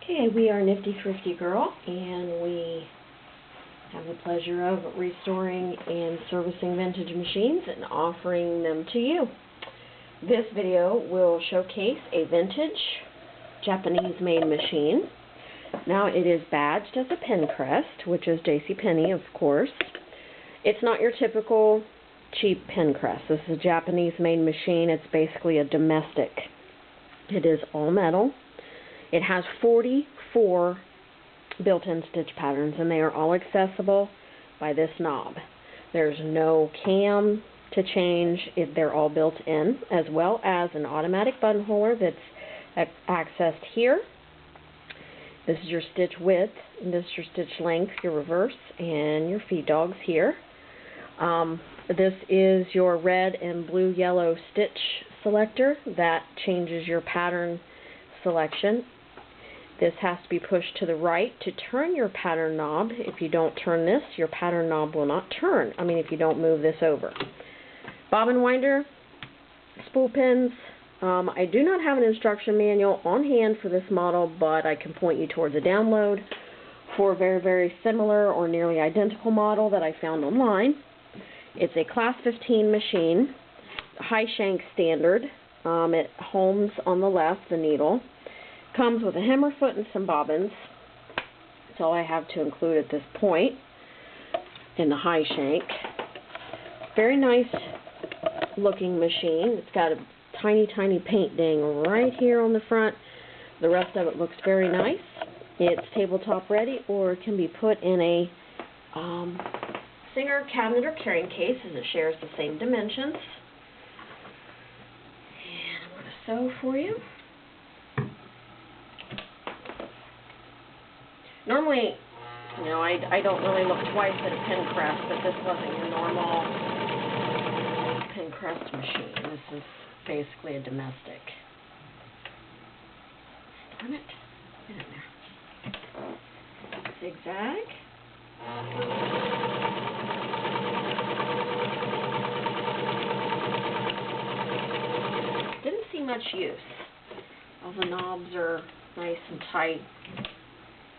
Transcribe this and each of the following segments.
Okay, we are Nifty Thrifty Girl, and we have the pleasure of restoring and servicing vintage machines and offering them to you. This video will showcase a vintage Japanese-made machine. Now it is badged as a Penncrest, which is JCPenney, of course. It's not your typical cheap Penncrest. This is a Japanese-made machine. It's basically a domestic. It is all metal. It has 44 built-in stitch patterns, and they are all accessible by this knob. There's no cam to change. They're all built in, as well as an automatic buttonholer that's accessed here. This is your stitch width, and this is your stitch length, your reverse, and your feed dogs here. This is your red and blue yellow stitch selector that changes your pattern selection. This has to be pushed to the right to turn your pattern knob. If you don't turn this, your pattern knob will not turn. If you don't move this over. Bobbin winder, spool pins. I do not have an instruction manual on hand for this model, but I can point you towards a download for a very, very similar or nearly identical model that I found online. It's a Class 15 machine, high shank standard. It homes on the left, the needle. Comes with a hammer foot and some bobbins. That's all I have to include at this point in the high shank. Very nice looking machine. It's got a tiny, tiny paint ding right here on the front. The rest of it looks very nice. It's tabletop ready, or it can be put in a Singer cabinet or carrying case, as it shares the same dimensions. And I'm going to sew for you. Normally, I don't really look twice at a Penncrest, but this wasn't your normal Penncrest machine. This is basically a domestic. Darn it. Get in there. Zigzag. Didn't see much use. All the knobs are nice and tight.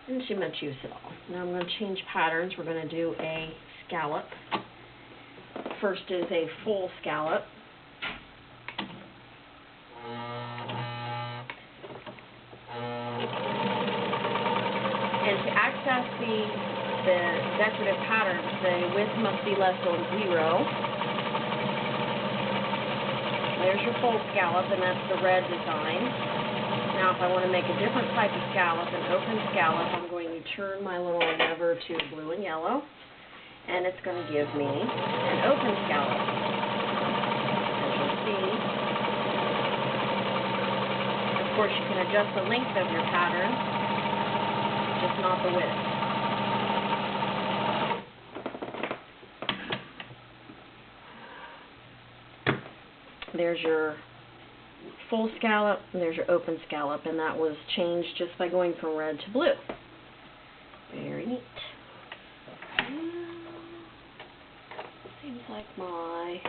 Didn't see much use at all. Now I'm going to change patterns. We're going to do a scallop. First is a full scallop. And to access the decorative patterns, the width must be less than 0. There's your full scallop, and that's the red design. Now, if I want to make a different type of scallop, an open scallop, I'm going to turn my little lever to blue and yellow, and it's going to give me an open scallop. As you'll see, of course, you can adjust the length of your pattern, just not the width. There's your full scallop, and there's your open scallop, and that was changed just by going from red to blue. Very neat. Seems like my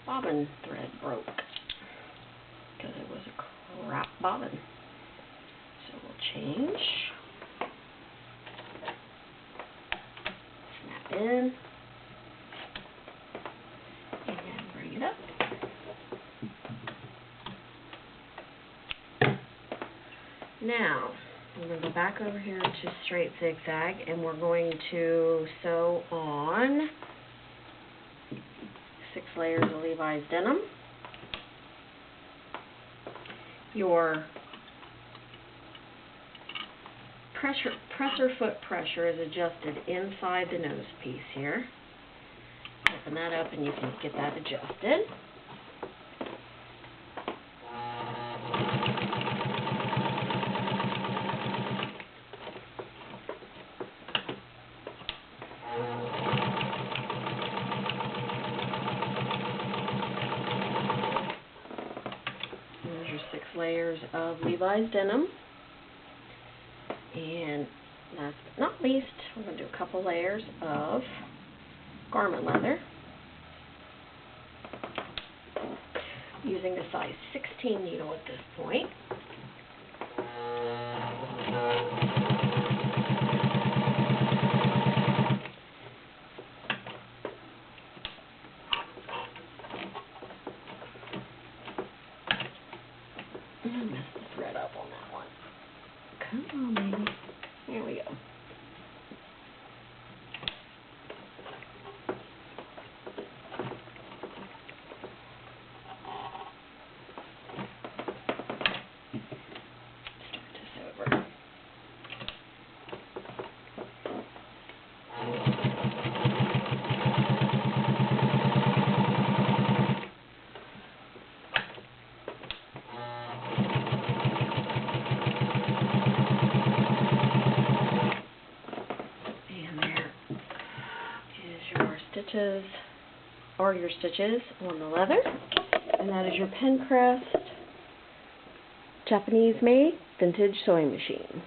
bobbin thread broke because it was a crap bobbin. So we'll change. Snap in. Now, I'm going to go back over here to straight zigzag, and we're going to sew on 6 layers of Levi's denim. Your presser foot pressure is adjusted inside the nose piece here. Open that up and you can get that adjusted. There's your 6 layers of Levi's denim. And last but not least, we're going to do a couple layers of garment leather. using a size 16 needle at this point. Mess the thread up on that one. Come on, baby. There we go. Start this over. Stitches, or your stitches on the leather, and that is your Penncrest Japanese made vintage sewing machine.